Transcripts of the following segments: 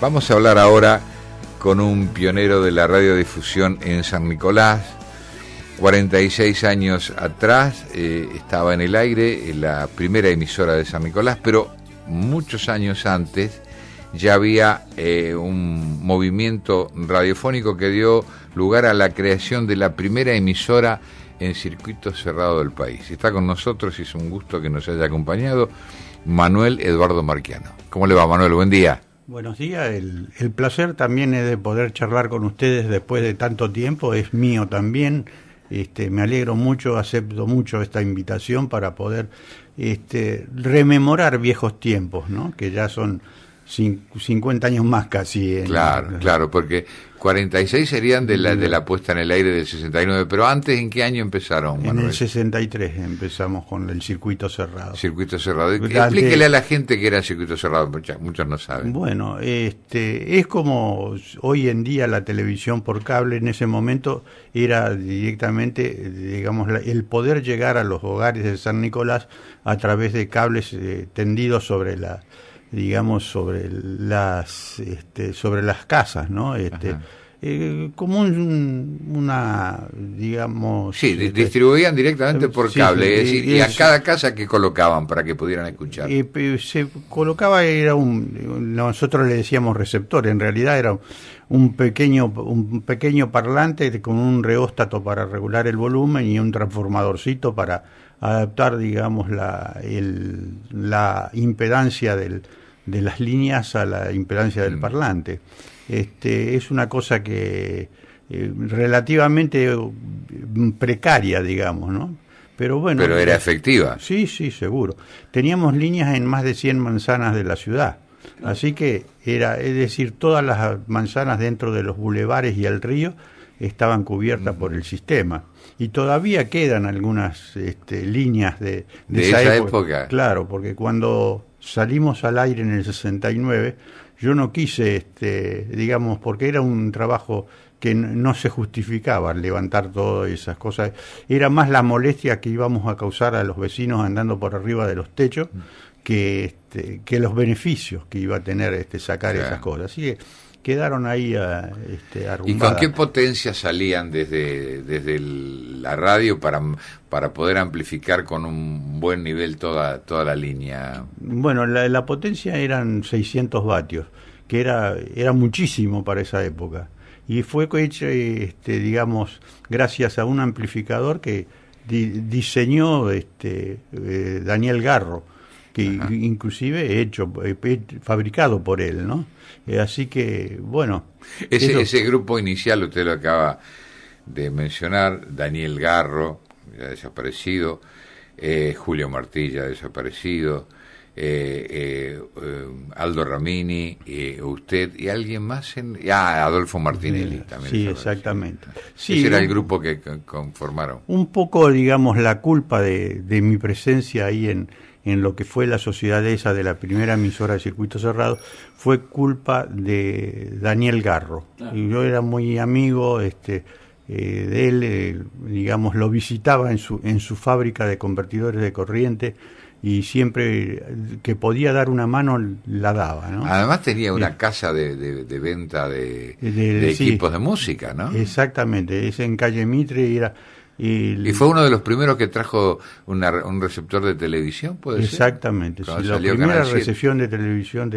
Vamos a hablar ahora con un pionero de la radiodifusión en San Nicolás. 46 años atrás estaba en el aire la primera emisora de San Nicolás, pero muchos años antes ya había un movimiento radiofónico que dio lugar a la creación de la primera emisora en circuito cerrado del país. Está con nosotros y es un gusto que nos haya acompañado Manuel Eduardo Marchiano. ¿Cómo le va, Manuel? Buen día. Buenos días, el placer también es de poder charlar con ustedes después de tanto tiempo, es mío también. Me alegro mucho, acepto mucho esta invitación para poder rememorar viejos tiempos, ¿no? Que ya son 50 años más casi. Claro, porque 46 serían de la puesta en el aire del 69, pero antes, ¿en qué año empezaron, Manuel? En el 63 empezamos con el circuito cerrado. Circuito cerrado. Explíquele a la gente que era el circuito cerrado, muchos no saben. Bueno, es como hoy en día la televisión por cable. En ese momento era directamente, digamos, el poder llegar a los hogares de San Nicolás a través de cables tendidos sobre sobre las casas, ¿no? Como una, digamos... Sí, distribuían directamente por cable, es decir, y a cada casa que colocaban para que pudieran escuchar. Se colocaba, nosotros le decíamos receptor, en realidad era un pequeño parlante con un reóstato para regular el volumen y un transformadorcito para adaptar, digamos, la impedancia de las líneas a la impedancia del parlante. Es una cosa que relativamente precaria, decimos, ¿no? Pero bueno. Pero era efectiva. Sí, seguro. Teníamos líneas en más de 100 manzanas de la ciudad. Así que es decir, todas las manzanas dentro de los bulevares y el río estaban cubiertas por el sistema. Y todavía quedan algunas líneas de esa época. Claro, porque cuando salimos al aire en el 69, yo no quise, digamos, porque era un trabajo que no se justificaba levantar todas esas cosas. Era más la molestia que íbamos a causar a los vecinos andando por arriba de los techos que los beneficios que iba a tener sacar esas cosas. Así que quedaron ahí arrumbadas. ¿Y con qué potencia salían desde la radio para poder amplificar con un buen nivel toda la línea? Bueno, la potencia eran 600 vatios, que era muchísimo para esa época. Y fue hecho, digamos, gracias a un amplificador que diseñó Daniel Garro, que inclusive fabricado por él, ¿no? Así que, bueno. Ese grupo inicial, usted lo acaba de mencionar, Daniel Garro, ya desaparecido, Julio Martí, ya desaparecido, Aldo Ramini, usted y alguien más, Adolfo Martinelli también. Sí, exactamente. Sí, ese era el grupo que conformaron. Un poco, digamos, la culpa de mi presencia ahí en lo que fue la sociedad esa de la primera emisora de circuito cerrado, fue culpa de Daniel Garro. Claro. Y yo era muy amigo de él, digamos, lo visitaba en su fábrica de convertidores de corriente y siempre que podía dar una mano la daba, ¿no? Además tenía una casa de venta de equipos de música, ¿no? Exactamente, es en calle Mitre y fue uno de los primeros que trajo un receptor de televisión, ¿puede ser? Exactamente. Sí, la primera recepción de televisión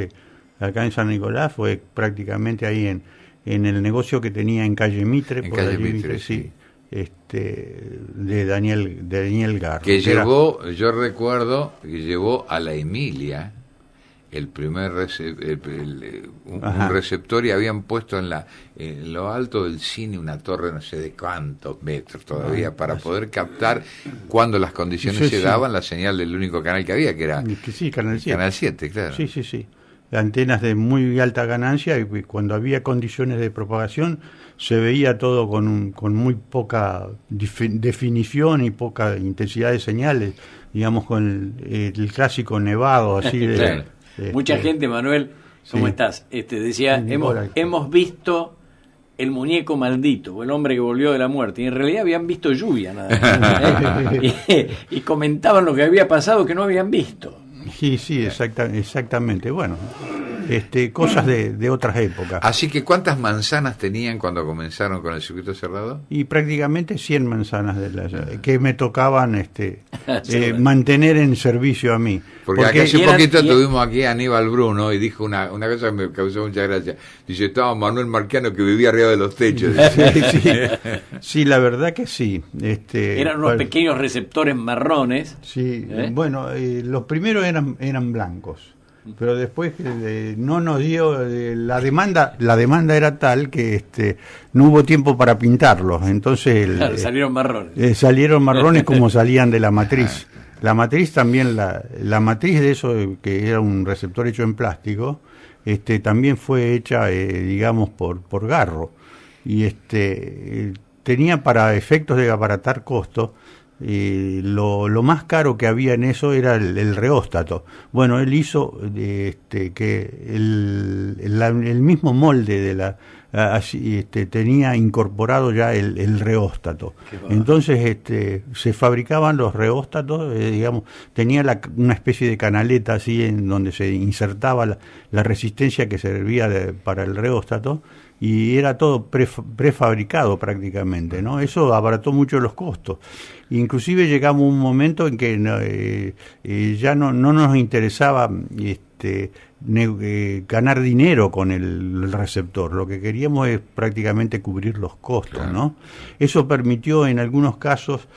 acá en San Nicolás fue prácticamente ahí en el negocio que tenía en calle Mitre. En calle Mitre, sí. De Daniel Garro. Que llevó, yo recuerdo que llevó a la Emilia el primer un receptor y habían puesto en lo alto del cine una torre no sé de cuántos metros todavía para poder captar cuando las condiciones se daban la señal del único canal que había, que era Canal 7. Canal 7, claro. Sí. Antenas de muy alta ganancia y cuando había condiciones de propagación se veía todo con muy poca definición y poca intensidad de señales, digamos, con el clásico nevado así de... Claro. Mucha gente, Manuel, ¿cómo estás? Decía, hemos visto el muñeco maldito, o el hombre que volvió de la muerte, y en realidad habían visto lluvia nada más, y comentaban lo que había pasado que no habían visto. Sí, exactamente. Bueno, cosas de otras épocas. Así que, ¿cuántas manzanas tenían cuando comenzaron con el circuito cerrado? Y prácticamente 100 manzanas que me tocaban mantener en servicio a mí. Porque hace poquito tuvimos aquí a Aníbal Bruno y dijo una cosa que me causó mucha gracia. Dice, estaba Manuel Marquiano que vivía arriba de los techos. Sí, la verdad que sí. Eran unos pequeños receptores marrones. Sí, bueno, los primeros eran blancos. Pero después no nos dio la demanda era tal que no hubo tiempo para pintarlos, entonces salieron marrones. Salieron marrones como salían de la matriz. La matriz también, la matriz de eso, que era un receptor hecho en plástico, también fue hecha, digamos, por Garro, y tenía, para efectos de abaratar costos, lo más caro que había en eso era el reóstato. Bueno, él hizo que el mismo molde de tenía incorporado ya el reóstato. Entonces se fabricaban los reóstatos, digamos, tenía una especie de canaleta así en donde se insertaba la resistencia que servía para el reóstato, y era todo prefabricado prácticamente, ¿no? Eso abarató mucho los costos. Inclusive llegamos a un momento en que ya no nos interesaba ganar dinero con el receptor. Lo que queríamos es prácticamente cubrir los costos, ¿no? Eso permitió en algunos casos,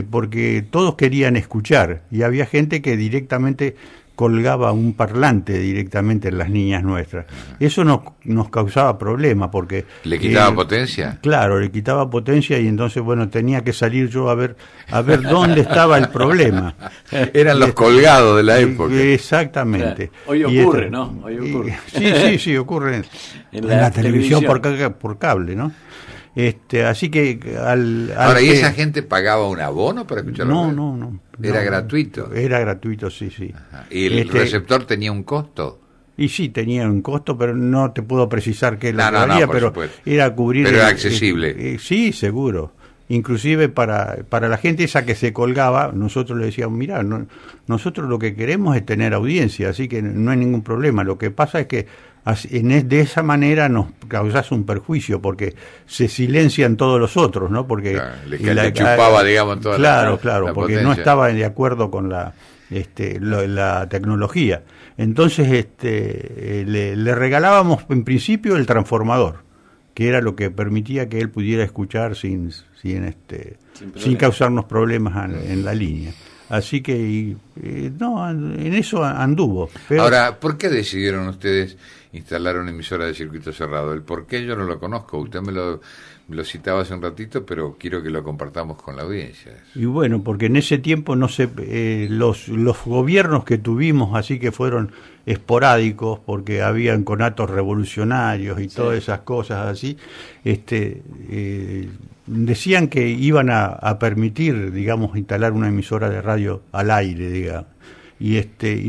porque todos querían escuchar, y había gente que directamente colgaba un parlante directamente en las niñas nuestras. Eso nos causaba problemas porque... ¿Le quitaba potencia? Claro, le quitaba potencia, y entonces, bueno, tenía que salir yo a ver dónde estaba el problema. Eran los colgados de la época. Exactamente. Hoy ocurre, ¿no? Hoy ocurre. Sí, ocurre en la televisión por cable, ¿no? Así que ahora, ¿y esa gente pagaba un abono para escucharlo? No. ¿Era gratuito? Era gratuito, sí. Ajá. ¿Y el receptor tenía un costo? Y sí, tenía un costo, pero no te puedo precisar qué es lo que valía, pero supuesto. Era cubrir... Pero era accesible. Sí, seguro. Inclusive para la gente esa que se colgaba, nosotros le decíamos, mirá, nosotros lo que queremos es tener audiencia, así que no hay ningún problema. Lo que pasa es que de esa manera nos causás un perjuicio, porque se silencian todos los otros, ¿no? Porque le chupaba, digamos, toda la potencia. Porque no estaba de acuerdo con la tecnología. Entonces le regalábamos en principio el transformador, que era lo que permitía que él pudiera escuchar sin causarnos problemas en la línea. Así que en eso anduvo. Pero... Ahora, ¿por qué decidieron ustedes instalar una emisora de circuito cerrado? El por qué yo no lo conozco. Usted me lo citaba hace un ratito, pero quiero que lo compartamos con la audiencia. Y bueno, porque en ese tiempo los gobiernos que tuvimos, así que fueron esporádicos, porque habían conatos revolucionarios y todas esas cosas así, decían que iban a permitir, digamos, instalar una emisora de radio al aire, digamos. Y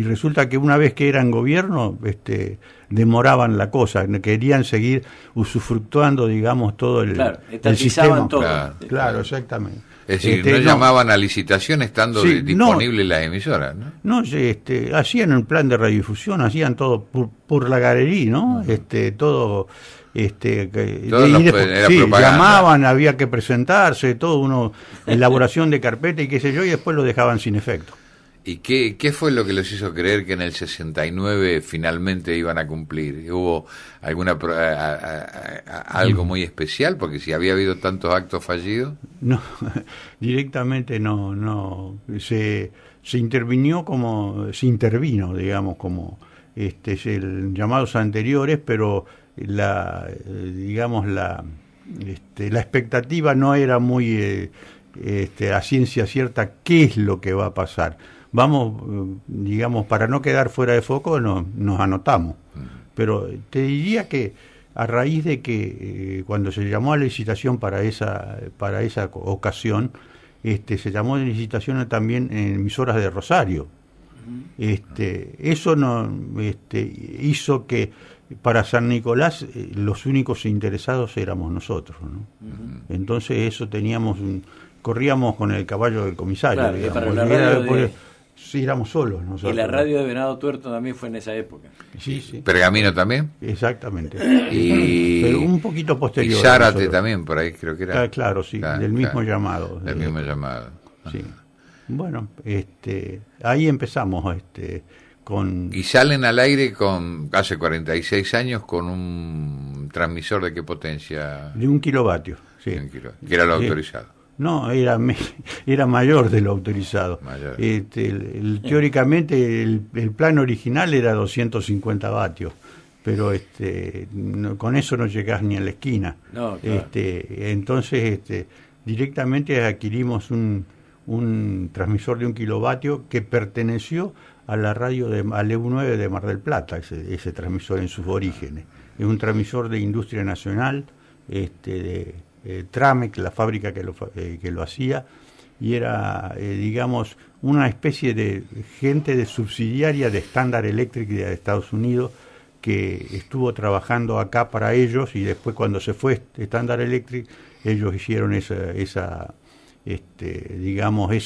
resulta que una vez que eran gobierno, demoraban la cosa, querían seguir usufructuando, digamos, todo el sistema. Todo. Claro, exactamente. Es decir, no llamaban a licitación estando disponibles las emisoras, ¿no? No, hacían un plan de radiodifusión, hacían todo por la galería, ¿no? Todo... llamaban, había que presentarse, todo elaboración de carpeta y qué sé yo, y después lo dejaban sin efecto. ¿Y qué fue lo que les hizo creer que en el 69 finalmente iban a cumplir? ¿Hubo algo muy especial? Porque si había habido tantos actos fallidos. No, directamente no. Se intervino, digamos, como llamados anteriores, pero la expectativa no era muy a ciencia cierta qué es lo que va a pasar. Vamos, digamos, para no quedar fuera de foco nos anotamos. Pero te diría que a raíz de que cuando se llamó a licitación para esa ocasión, se llamó a licitación también en emisoras de Rosario. Eso hizo que para San Nicolás los únicos interesados éramos nosotros, ¿no? Entonces eso corríamos con el caballo del comisario, claro, digamos. Para la radio Sí, éramos solos nosotros. Y la radio de Venado Tuerto también fue en esa época. Sí, sí. ¿Pergamino también? Exactamente. Pero un poquito posterior. Y Zárate también, por ahí creo que era. Claro, sí, del mismo llamado. Del mismo llamado. Sí. Bueno, ahí empezamos con... Y salen al aire hace 46 años con un transmisor de qué potencia. De 1 kilovatio, sí. Que era lo autorizado. No, era mayor de lo autorizado. Mayor. Teóricamente el plan original era 250 vatios, pero con eso no llegás ni a la esquina. No, claro. Entonces directamente adquirimos un transmisor de 1 kilovatio que perteneció a la radio al EU9 de Mar del Plata, ese transmisor en sus orígenes. Es un transmisor de industria nacional, de Tramec, la fábrica que lo hacía, y era, digamos, una especie de gente de subsidiaria de Standard Electric de Estados Unidos, que estuvo trabajando acá para ellos, y después cuando se fue Standard Electric, ellos hicieron esa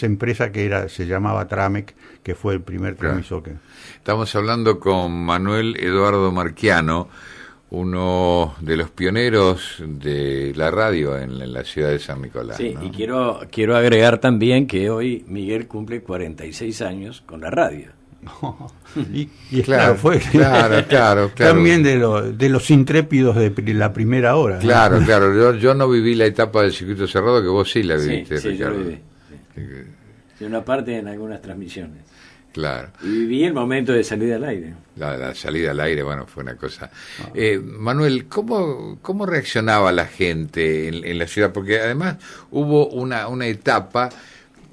empresa que se llamaba Tramec, que fue el primer transmisor que... Estamos hablando con Manuel Eduardo Marchiano, uno de los pioneros de la radio en la ciudad de San Nicolás. Sí, ¿no? Y quiero agregar también que hoy Miguel cumple 46 años con la radio. y claro, fue claro. También de los intrépidos de la primera hora. Claro, ¿no? Claro. Yo no viví la etapa del circuito cerrado, que vos sí la viviste, sí, Ricardo. Yo viví. Sí, una parte en algunas transmisiones. Claro. Y viví el momento de salida al aire. La salida al aire, bueno, fue una cosa. Manuel, ¿cómo reaccionaba la gente en la ciudad? Porque además hubo una etapa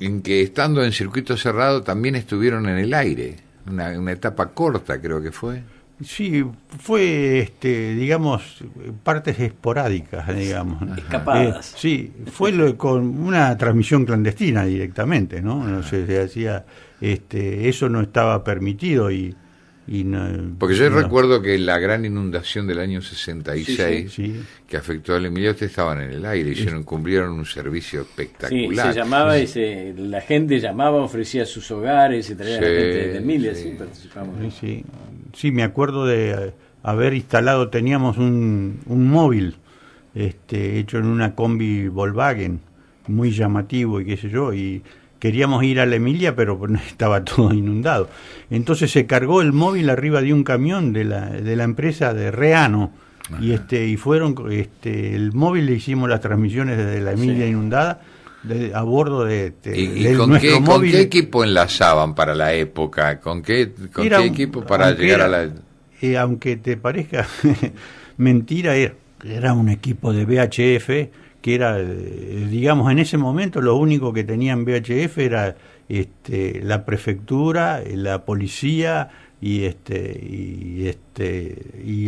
en que, estando en circuito cerrado, también estuvieron en el aire. Una etapa corta, creo que fue. Sí, fue, digamos, partes esporádicas, digamos. Escapadas. Sí, fue con una transmisión clandestina directamente, ¿no? No sé, se hacía, eso no estaba permitido y no, porque yo recuerdo que la gran inundación del año 66, sí. que afectó al Emilia, ustedes estaban en el aire, cumplieron un servicio espectacular. Sí, se llamaba, la gente llamaba, ofrecía sus hogares, se traía la gente de Emilia, sí, participamos. Sí, me acuerdo de haber instalado, teníamos un móvil hecho en una combi Volkswagen, muy llamativo y qué sé yo, y queríamos ir a la Emilia, pero estaba todo inundado. Entonces se cargó el móvil arriba de un camión de la empresa de Reano. Y fueron, el móvil le hicimos las transmisiones desde la Emilia inundada, a bordo de nuestro móvil. ¿Con qué equipo enlazaban para la época? ¿Con qué equipo para llegar a la...? Aunque te parezca mentira, era un equipo de VHF, que era, digamos, en ese momento lo único que tenían VHF era la prefectura, la policía y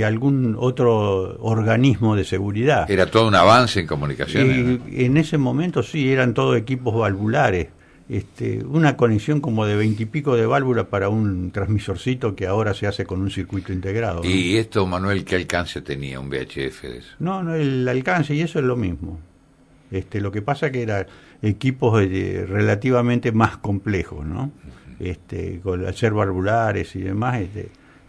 algún otro organismo de seguridad. Era todo un avance en comunicaciones, ¿no? En ese momento sí, eran todos equipos valvulares. Una conexión como de 20 y pico de válvulas para un transmisorcito que ahora se hace con un circuito integrado, ¿no? ¿Y esto, Manuel, qué alcance tenía un VHF de eso? No, el alcance, y eso es lo mismo. Lo que pasa que eran equipos relativamente más complejos, ¿no? Con hacer valvulares y demás.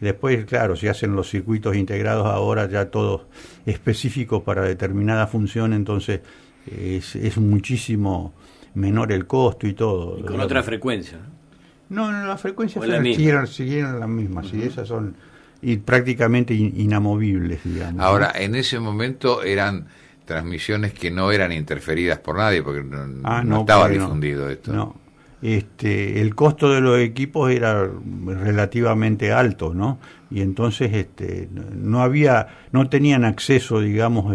Después, claro, se hacen los circuitos integrados ahora ya todos específicos para determinada función, entonces es muchísimo menor el costo y todo. Y con otra frecuencia, ¿no? No, las frecuencias siguieron las mismas, sí, esas son prácticamente inamovibles, digamos. Ahora, en ese momento eran transmisiones que no eran interferidas por nadie, porque no estaba difundido esto. No. El costo de los equipos era relativamente alto, ¿no? Y entonces no tenían acceso, digamos,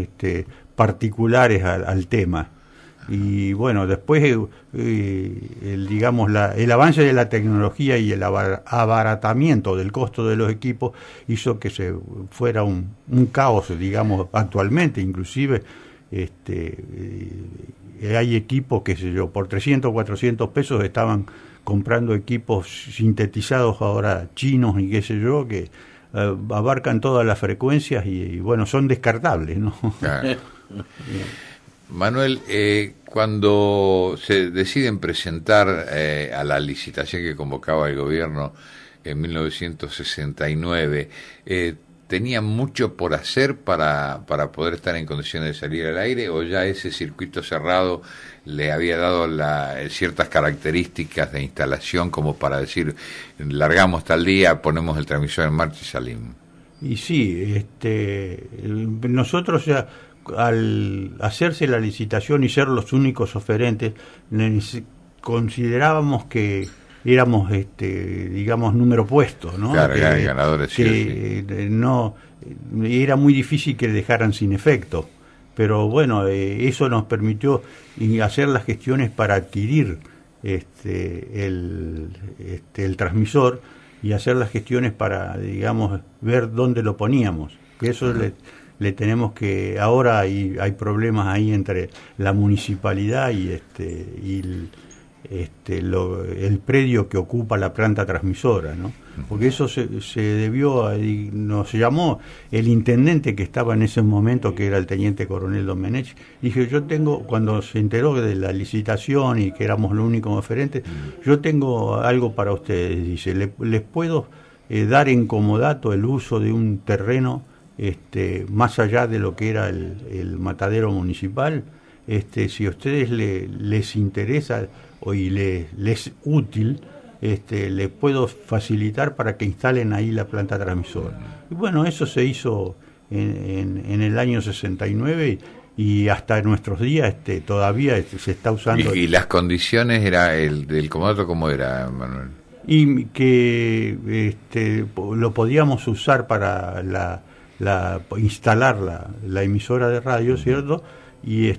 particulares al tema. Y bueno, después digamos el avance de la tecnología y el abaratamiento del costo de los equipos hizo que se fuera un caos, digamos, actualmente. Inclusive hay equipos, qué sé yo, por 300, 400 pesos estaban comprando equipos sintetizados ahora chinos y qué sé yo, que abarcan todas las frecuencias y bueno, son descartables, ¿no? Claro. Manuel, cuando se deciden presentar a la licitación que convocaba el gobierno en 1969, ¿tenían mucho por hacer para poder estar en condiciones de salir al aire, o ya ese circuito cerrado le había dado ciertas características de instalación como para decir, largamos tal día, ponemos el transmisor en marcha y salimos? Y sí, nosotros ya, al hacerse la licitación y ser los únicos oferentes, considerábamos que éramos, digamos, número puesto, ¿no? Claro, ganadores, que sí. No, era muy difícil que dejaran sin efecto, pero bueno, eso nos permitió hacer las gestiones para adquirir el transmisor y hacer las gestiones para, digamos, ver dónde lo poníamos. Eso le tenemos que... Ahora hay problemas ahí entre la municipalidad y el predio que ocupa la planta transmisora, ¿no? Porque eso se debió, nos llamó el intendente que estaba en ese momento, que era el teniente coronel Domenech. Dije, cuando se enteró de la licitación y que éramos los únicos oferentes, yo tengo algo para ustedes. Dice, les puedo dar en comodato el uso de un terreno más allá de lo que era el matadero municipal. Si a ustedes les interesa y les es útil, les puedo facilitar para que instalen ahí la planta transmisora. Y bueno, eso se hizo en el año 69 y hasta nuestros días todavía se está usando. ¿Y las condiciones del comodato cómo era, Manuel? Y que lo podíamos usar para instalar la emisora de radio, ¿cierto? Y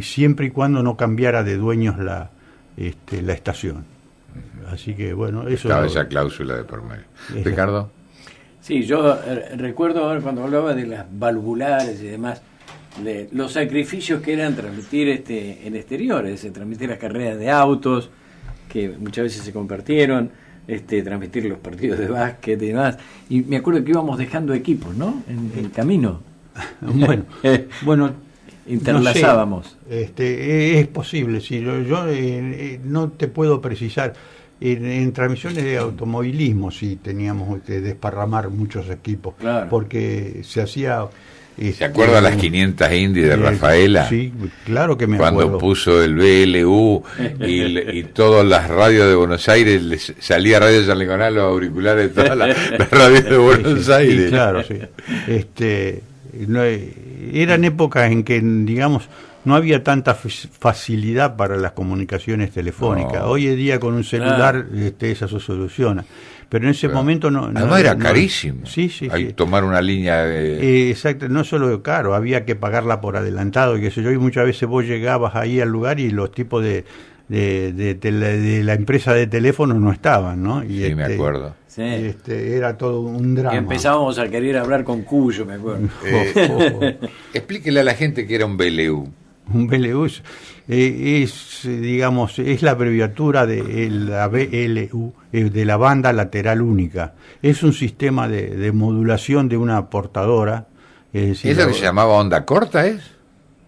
siempre y cuando no cambiara de dueños la estación. Así que bueno, eso estaba esa cláusula de por medio. Ricardo. Sí, yo recuerdo ahora cuando hablaba de las valvulares y demás, de los sacrificios que eran transmitir en exteriores, transmitir las carreras de autos, que muchas veces se compartieron, transmitir los partidos de básquet y demás. Y me acuerdo que íbamos dejando equipos, ¿no? En camino. Bueno, interlazábamos. No sé, es posible, sí, yo no te puedo precisar. En transmisiones de automovilismo sí teníamos que desparramar muchos equipos, claro, porque se hacía... ¿Se acuerda las 500 Indy de Rafaela? Sí, claro que me acuerdo. Cuando puso el BLU y todas las radios de Buenos Aires, salía Radio San Nicolás, los auriculares de todas las radios de Buenos Aires. Sí, claro, sí. Eran épocas en que, digamos, no había tanta facilidad para las comunicaciones telefónicas. Hoy en día con un celular eso se soluciona. Pero en ese momento no... Además era carísimo. Sí. Tomar una línea exacto, no solo caro, había que pagarla por adelantado, y qué sé yo, y muchas veces vos llegabas ahí al lugar y los tipos de la empresa de teléfono no estaban, ¿no? Y sí, me acuerdo. Sí. Era todo un drama. Y empezábamos a querer hablar con Cuyo, me acuerdo. Explíquele a la gente que era un BLU. Un BLU es, digamos, es la abreviatura de la BLU, de la banda lateral única. Es un sistema de modulación de una portadora. ¿Es lo que se llamaba onda corta, es?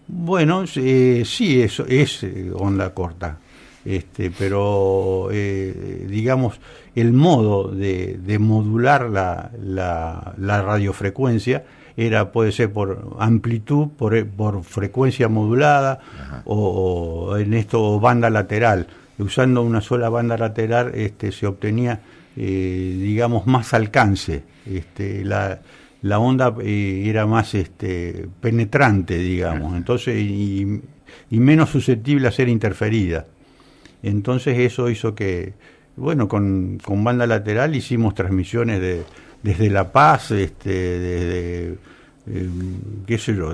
Bueno, sí, eso es onda corta. Pero digamos, el modo de modular la radiofrecuencia puede ser por amplitud, por frecuencia modulada, o banda lateral. Usando una sola banda lateral se obtenía, digamos, más alcance. La onda era más penetrante, digamos, entonces y menos susceptible a ser interferida. Entonces eso hizo que, bueno, con banda lateral hicimos transmisiones desde La Paz, desde qué sé yo,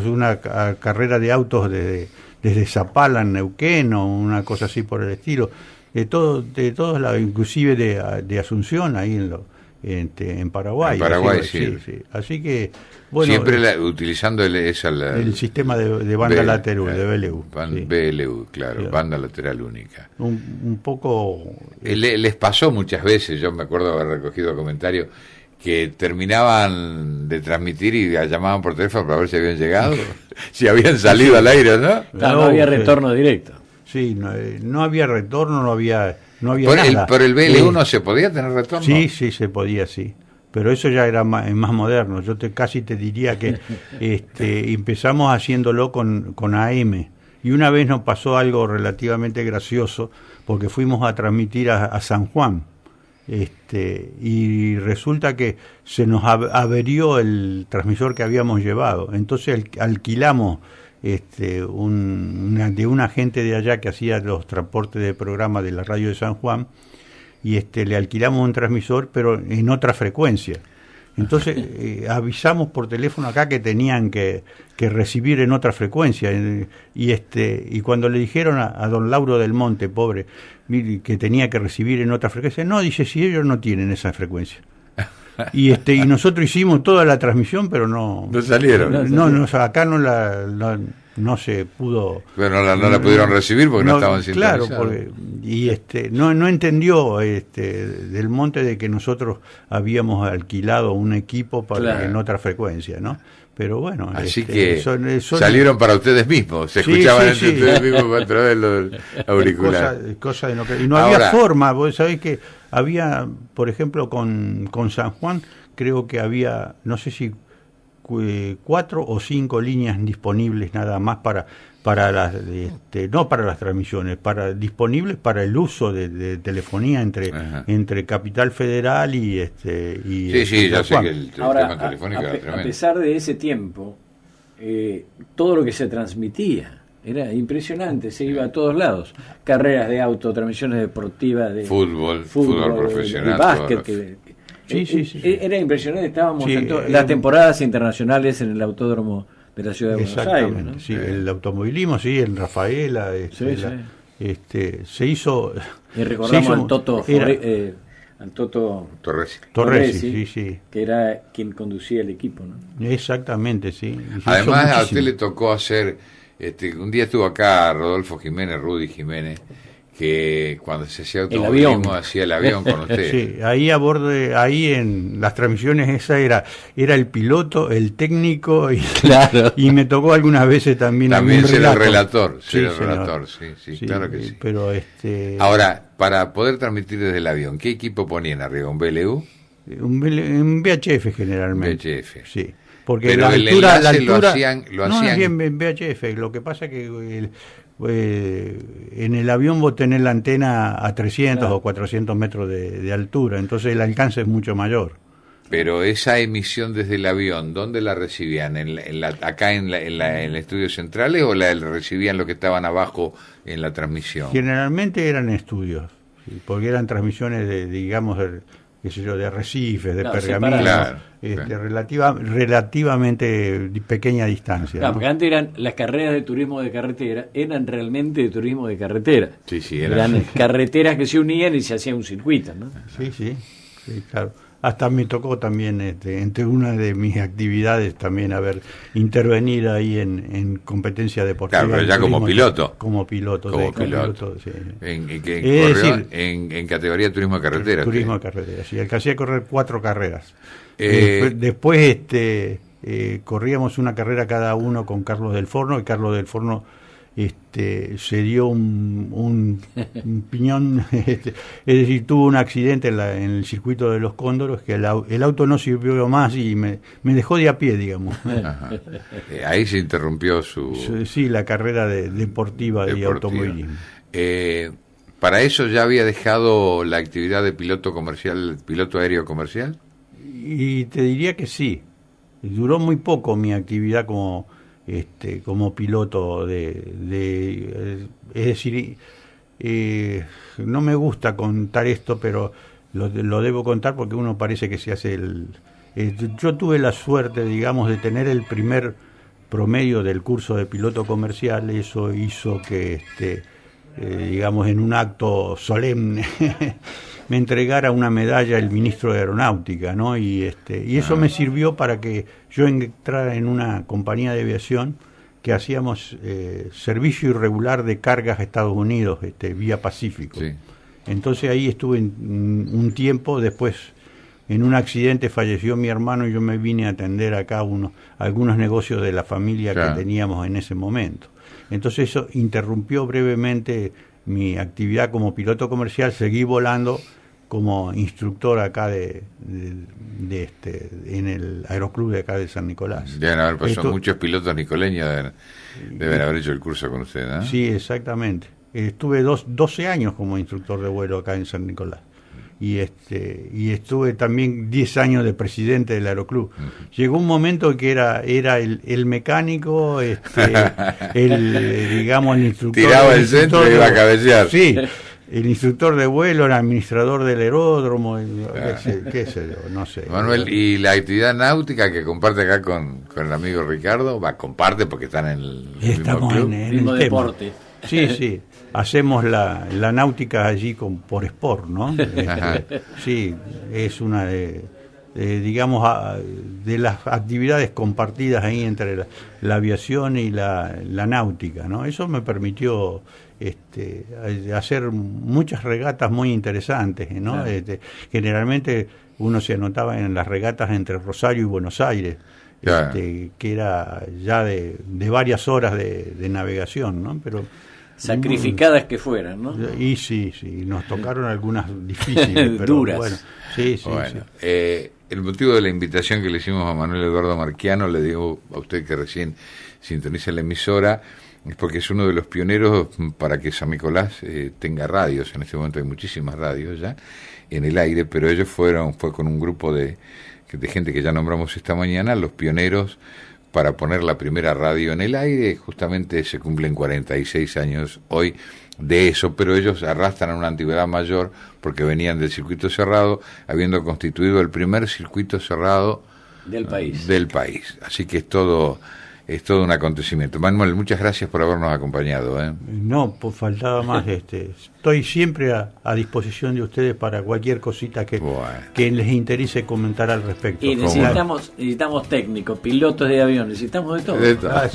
una carrera de autos desde Zapala en Neuquén o una cosa así por el estilo, de todos lados, inclusive de Asunción ahí en Paraguay. En Paraguay, sí. Así que, bueno, siempre utilizando el sistema de banda lateral, de BLU. BLU, claro, sí. Banda lateral única. Un poco... Les pasó muchas veces, yo me acuerdo haber recogido comentarios, que terminaban de transmitir y llamaban por teléfono para ver si habían llegado, si habían salido al aire, ¿no? No había retorno directo. Sí, no había retorno, no había por nada. Por el BL1 se podía tener retorno. Sí, se podía, sí. Pero eso ya era más moderno. Yo casi te diría que empezamos haciéndolo con AM. Y una vez nos pasó algo relativamente gracioso, porque fuimos a transmitir a San Juan. Y resulta que se nos averió el transmisor que habíamos llevado. Entonces alquilamos de un agente de allá que hacía los transportes de programa de la radio de San Juan, y le alquilamos un transmisor, pero en otra frecuencia. Entonces avisamos por teléfono acá que tenían que recibir en otra frecuencia, y cuando le dijeron a don Lauro del Monte, pobre, que tenía que recibir en otra frecuencia, no, dice, si ellos no tienen esa frecuencia. Y nosotros hicimos toda la transmisión, pero no salieron. No, acá no se pudo. Pero no la pudieron recibir porque no estaban sintonizados. Claro, no entendió del Monte de que nosotros habíamos alquilado un equipo para en otra frecuencia, ¿no? Pero bueno, así que salieron para ustedes mismos, se escuchaban entre ustedes mismos a través del auricular. Y no había forma, vos sabés que había, por ejemplo, con San Juan, creo que había, no sé si 4 o 5 líneas disponibles nada más para las no para las transmisiones, disponibles para el uso de telefonía entre Capital Federal y sí, ya sé que el tema telefónico era tremendo. A pesar de ese tiempo, todo lo que se transmitía era impresionante, se iba a todos lados, carreras de auto, transmisiones deportivas, de fútbol profesional, de básquet, sí. Era impresionante, estábamos en las temporadas internacionales en el autódromo de la ciudad de Buenos Aires, ¿no? Sí, el automovilismo, sí, en Rafaela, se hizo. Y recordamos al Toto Torresi, sí, que era quien conducía el equipo, ¿no? Exactamente, sí. Además, a usted le tocó hacer, un día estuvo acá Rudy Jiménez, que cuando se hacía automovilismo hacía el avión con usted. Sí, ahí a bordo, ahí en las transmisiones esa era el piloto, el técnico y me tocó algunas veces también ser el relator, sí, claro que sí. Pero ahora, para poder transmitir desde el avión, ¿qué equipo ponían arriba? ¿Un BLU? Un VHF generalmente. VHF. Sí. Porque pero la altura lo hacían bien en VHF. Lo que pasa que en el avión vos tenés la antena a 300 o 400 metros de altura, entonces el alcance es mucho mayor. Pero esa emisión desde el avión, ¿dónde la recibían? ¿Acá en el estudio centrales o la recibían los que estaban abajo en la transmisión? Generalmente eran estudios, porque eran transmisiones de arrecifes, de pergaminos, relativamente pequeña distancia. Claro, porque antes las carreras de turismo de carretera, eran realmente de turismo de carretera. Sí, eran carreteras que se unían y se hacía un circuito, ¿no? Sí, claro. Hasta me tocó también, entre una de mis actividades, también intervenir ahí en competencia deportiva. Claro, pero ya como piloto. Como piloto. Sí. En categoría turismo de carretera. Turismo de carretera, sí. Alcancé a correr 4 carreras. Después corríamos una carrera cada uno con Carlos del Forno, y Carlos del Forno se dio un piñón, es decir, tuvo un accidente en el circuito de los Cóndoros, que el auto no sirvió más y me dejó de a pie, digamos. Ahí se interrumpió la carrera deportiva de automovilismo. ¿Para eso ya había dejado la actividad de piloto aéreo comercial? Y te diría que sí. Duró muy poco mi actividad como piloto es decir, no me gusta contar esto, pero lo debo contar porque uno parece que se hace yo tuve la suerte, digamos, de tener el primer promedio del curso de piloto comercial. Eso hizo que digamos, en un acto solemne me entregara una medalla el ministro de Aeronáutica, ¿no? Y eso me sirvió para que yo entrara en una compañía de aviación que hacíamos servicio irregular de cargas a Estados Unidos, vía Pacífico. Sí. Entonces ahí estuve un tiempo, después en un accidente falleció mi hermano y yo me vine a atender acá algunos negocios de la familia que teníamos en ese momento. Entonces eso interrumpió brevemente mi actividad como piloto comercial. Seguí volando como instructor acá en el aeroclub de acá de San Nicolás. Deben haber pasado muchos pilotos nicoleños, deben haber hecho el curso con usted, ¿no? Sí, exactamente. Estuve 12 años como instructor de vuelo acá en San Nicolás. Y estuve también 10 años de presidente del aeroclub. Llegó un momento que era el mecánico, digamos, el instructor. Tiraba el centro y iba a cabecear. Sí, el instructor de vuelo, el administrador del aeródromo, qué sé yo, no sé. Manuel, ¿y la actividad náutica que comparte acá con el amigo Ricardo? Comparte porque están en el Estamos mismo club. en mismo el deporte. Sí, sí. Hacemos la náutica allí por sport, ¿no? Sí, es una digamos, de las actividades compartidas ahí entre la aviación y la náutica, ¿no? Eso me permitió hacer muchas regatas muy interesantes, ¿no? Claro. Generalmente uno se anotaba en las regatas entre Rosario y Buenos Aires, Claro. que era ya de varias horas de navegación, ¿no? Pero sacrificadas que fueran, ¿no? Y sí, nos tocaron algunas difíciles, pero duras. bueno, sí. El motivo de la invitación que le hicimos a Manuel Eduardo Marchiano, le digo a usted que recién sintoniza la emisora, es porque es uno de los pioneros para que San Nicolás tenga radios. En este momento hay muchísimas radios ya en el aire, pero ellos fue con un grupo de gente que ya nombramos esta mañana, los pioneros para poner la primera radio en el aire. Justamente se cumplen 46 años hoy de eso, pero ellos arrastran una antigüedad mayor porque venían del circuito cerrado, habiendo constituido el primer circuito cerrado del país. Así que es todo un acontecimiento. Manuel, muchas gracias por habernos acompañado. No, pues faltaba más. Estoy siempre a disposición de ustedes para cualquier cosita que les interese comentar al respecto. Y necesitamos técnicos, pilotos de avión, necesitamos de todo.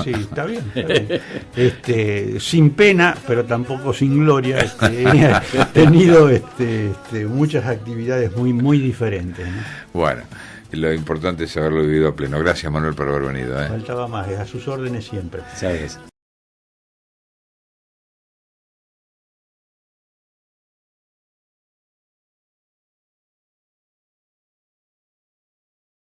Sí, está bien. Sin pena, pero tampoco sin gloria. He tenido muchas actividades muy diferentes, ¿no? Bueno, lo importante es haberlo vivido a pleno. Gracias, Manuel, por haber venido. Faltaba más, a sus órdenes siempre. ¿Sabes?